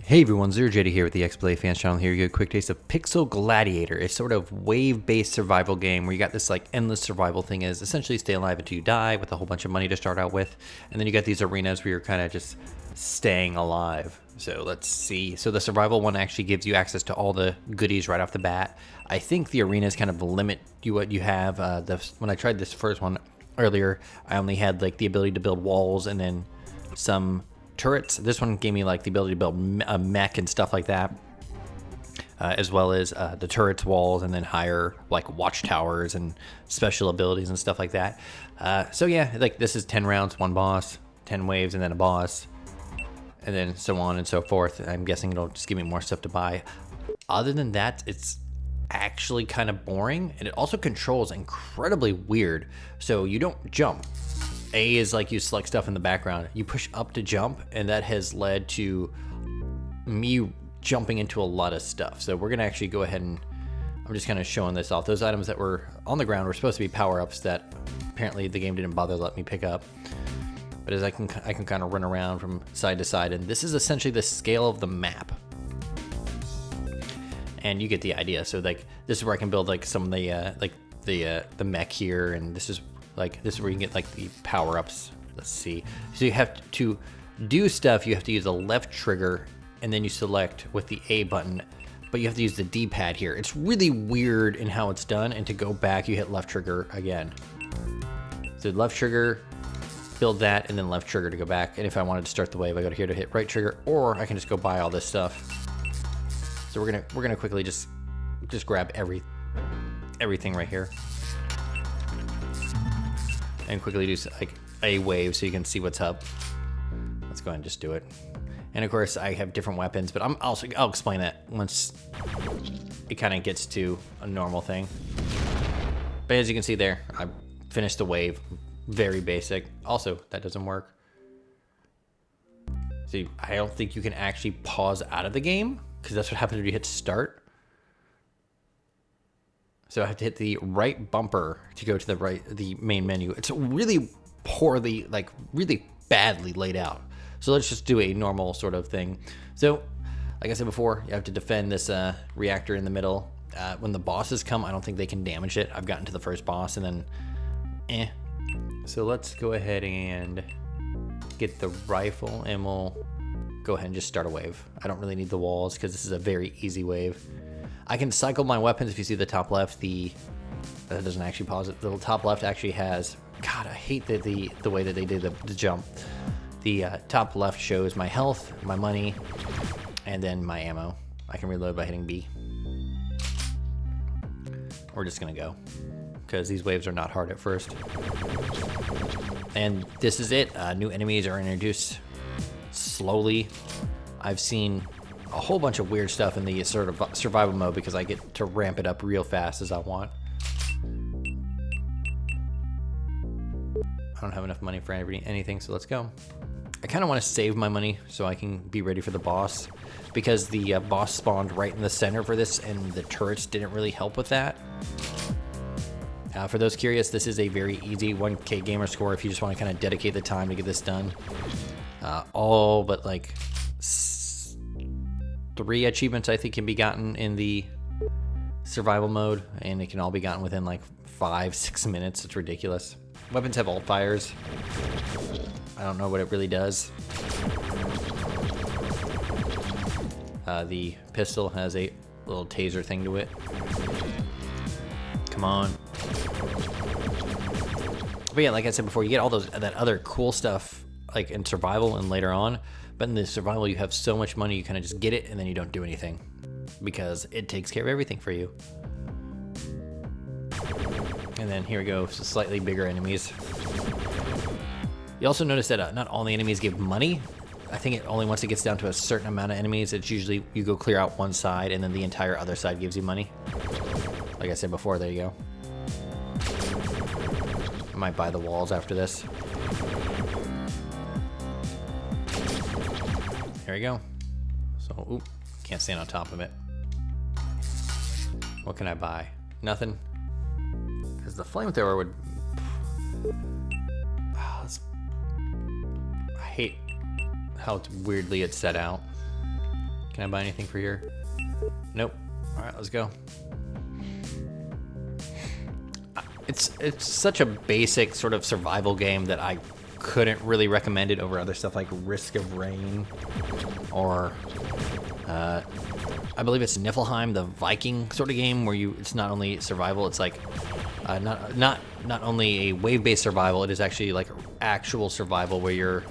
Hey everyone, ZeroJD here with the XBLA fans channel. Here you get a quick taste of Pixel Gladiator, a sort of wave-based survival game where you got this like endless survival thing is essentially stay alive until you die with a whole bunch of money to start out with. And then you got these arenas where you're kind of just staying alive. So let's see. So the survival one actually gives you access to all the goodies right off the bat. I think the arenas kind of limit you what you have. When I tried this first one earlier, I only had like the ability to build walls and then some turrets. This one gave me like the ability to build a mech and stuff like that, as well as the turrets, walls, and then higher like watchtowers and special abilities and stuff like that. So yeah, like this is 10 rounds, one boss, 10 waves, and then a boss, and then so on and so forth. I'm guessing it'll just give me more stuff to buy. Other than that, it's actually kind of boring, and it also controls incredibly weird. So you don't jump. A is like you select stuff in the background. You push up to jump, and that has led to me jumping into a lot of stuff. So we're gonna actually go ahead and I'm just kind of showing this off. Those items that were on the ground were supposed to be power-ups that apparently the game didn't bother to let me pick up. But as I can kind of run around from side to side, and this is essentially the scale of the map. And you get the idea. So like this is where I can build like some of the mech here, and this is where you can get like the power-ups. Let's see. So you have to do stuff. You have to use the left trigger, and then you select with the A button, but you have to use the D-pad here. It's really weird in how it's done, and to go back, you hit left trigger again. So left trigger, build that, and then left trigger to go back. And if I wanted to start the wave, I go to here to hit right trigger, or I can just go buy all this stuff. So we're gonna quickly just grab everything right here. And quickly do like a wave so you can see what's up. Let's go ahead and just do it. And of course I have different weapons, but I'll explain that once it kind of gets to a normal thing. But as you can see there, I finished the wave. Very basic. Also, that doesn't work. See, I don't think you can actually pause out of the game, because that's what happens when you hit start. So I have to hit the right bumper to go to the main menu. It's really poorly, like really badly laid out. So let's just do a normal sort of thing. So like I said before, you have to defend this reactor in the middle. When the bosses come, I don't think they can damage it. I've gotten to the first boss and then So let's go ahead and get the rifle, and we'll go ahead and just start a wave. I don't really need the walls because this is a very easy wave. I can cycle my weapons. If you see the top left, that doesn't actually pause it. The top left actually has, God, I hate the way that they did the jump. The top left shows my health, my money, and then my ammo. I can reload by hitting B. We're just gonna go, because these waves are not hard at first. And this is it. New enemies are introduced slowly. I've seen a whole bunch of weird stuff in the sort of survival mode because I get to ramp it up real fast as I want. I don't have enough money for anything, so let's go. I kind of want to save my money so I can be ready for the boss, because the boss spawned right in the center for this, and the turrets didn't really help with that. For those curious, this is a very easy 1K gamer score if you just want to kind of dedicate the time to get this done. All but like 3 achievements I think can be gotten in the survival mode, and it can all be gotten within like 5-6 minutes. It's ridiculous. Weapons have alt fires. I don't know what it really does. The pistol has a little taser thing to it. Come on. But yeah, like I said before, you get all that other cool stuff like in survival and later on. But in the survival, you have so much money, you kind of just get it and then you don't do anything because it takes care of everything for you. And then here we go, so slightly bigger enemies. You also notice that not all the enemies give money. I think only once it gets down to a certain amount of enemies, it's usually you go clear out one side and then the entire other side gives you money. Like I said before, there you go. I might buy the walls after this. There we go. So, oop, can't stand on top of it. What can I buy? Nothing. Because the flamethrower would... I hate how weirdly it's set out. Can I buy anything for here? Nope. All right, let's go. It's such a basic sort of survival game that I couldn't really recommend it over other stuff like Risk of Rain or I believe it's Niflheim, the Viking sort of game where it's not only survival, it's like not only a wave-based survival, it is actually like actual survival where you're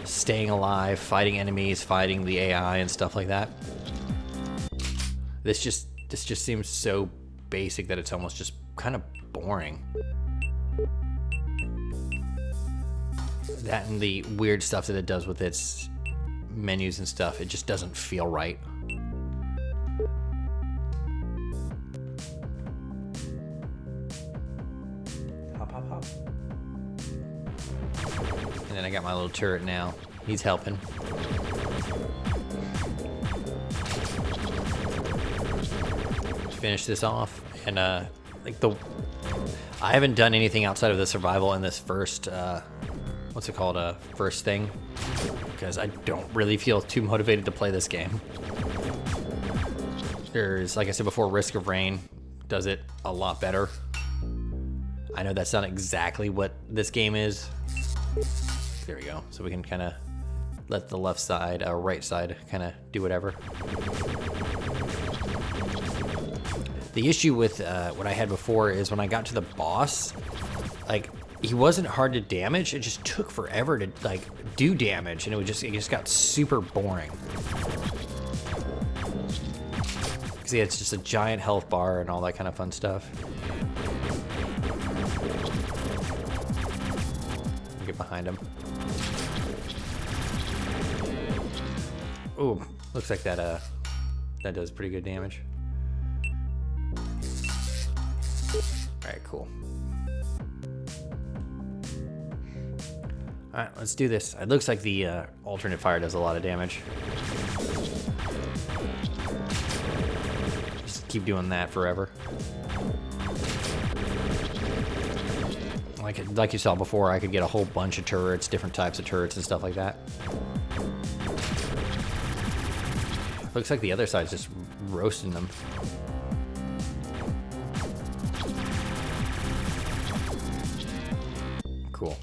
staying alive, fighting enemies, fighting the AI and stuff like that. This just seems so basic that it's almost just kind of boring. That and the weird stuff that it does with its menus and stuff, it just doesn't feel right. Hop, hop, hop. And then I got my little turret now. He's helping. Finish this off, and I haven't done anything outside of the survival in this first what's it called, first thing, because I don't really feel too motivated to play this game. There's, like I said before, Risk of Rain does it a lot better. I know that's not exactly what this game is. There we go. So we can kind of let the left side, right side kind of do whatever. The issue with what I had before is when I got to the boss, like, he wasn't hard to damage. It just took forever to like do damage, and it just got super boring. See, it's just a giant health bar and all that kind of fun stuff. Get behind him. Ooh, looks like that does pretty good damage. All right, cool. All right, let's do this. It looks like the alternate fire does a lot of damage. Just keep doing that forever. Like you saw before, I could get a whole bunch of turrets, different types of turrets and stuff like that. Looks like the other side's just roasting them. Cool.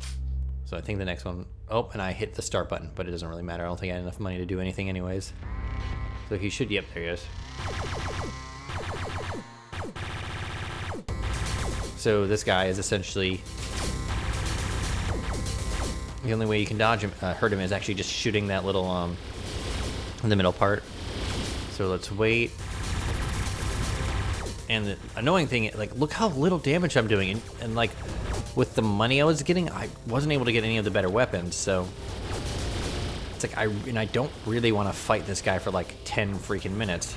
So I think the next one, oh, and I hit the start button, but it doesn't really matter. I don't think I had enough money to do anything anyways. So he should, yep, there he is. So this guy is essentially, the only way you can dodge him, hurt him is actually just shooting that little, in the middle part. So let's wait. And the annoying thing, like, look how little damage I'm doing, and like, with the money I was getting, I wasn't able to get any of the better weapons, so it's like I don't really want to fight this guy for like 10 freaking minutes.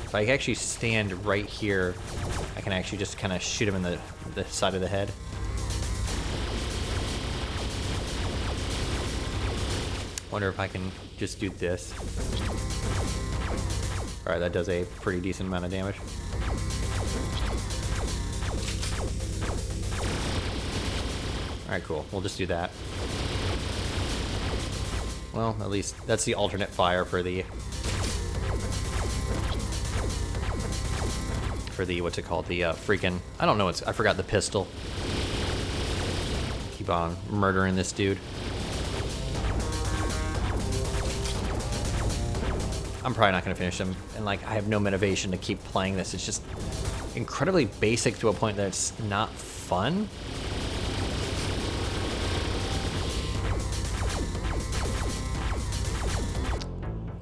If I actually stand right here, I can actually just kind of shoot him in the side of the head. Wonder if I can just do this. All right, that does a pretty decent amount of damage. All right, cool. We'll just do that. Well, at least that's the alternate fire for the what's it called? The freaking, I don't know, I forgot the pistol. Keep on murdering this dude. I'm probably not gonna finish him, and like I have no motivation to keep playing this. It's just incredibly basic to a point that it's not fun.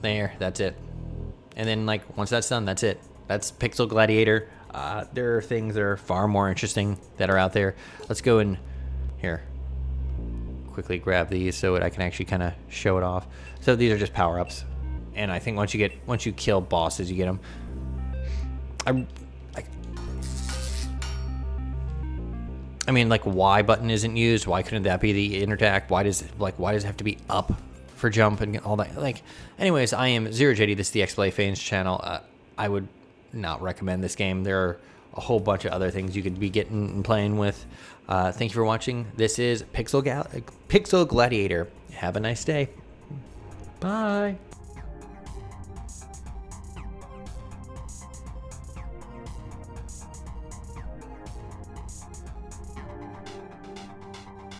There, that's it. And then like once that's done, that's it. That's Pixel Gladiator. There are things that are far more interesting that are out there. Let's go in here. Quickly grab these so that I can actually kind of show it off. So these are just power-ups. And I think once you kill bosses, you get them. I mean, like, Y button isn't used. Why couldn't that be the interact? Why does it have to be up for jump and all that? Like, anyways, I am ZeroJD. This is the XBLA fans channel. I would not recommend this game. There are a whole bunch of other things you could be getting and playing with. Thank you for watching. This is Pixel Gladiator. Have a nice day. Bye.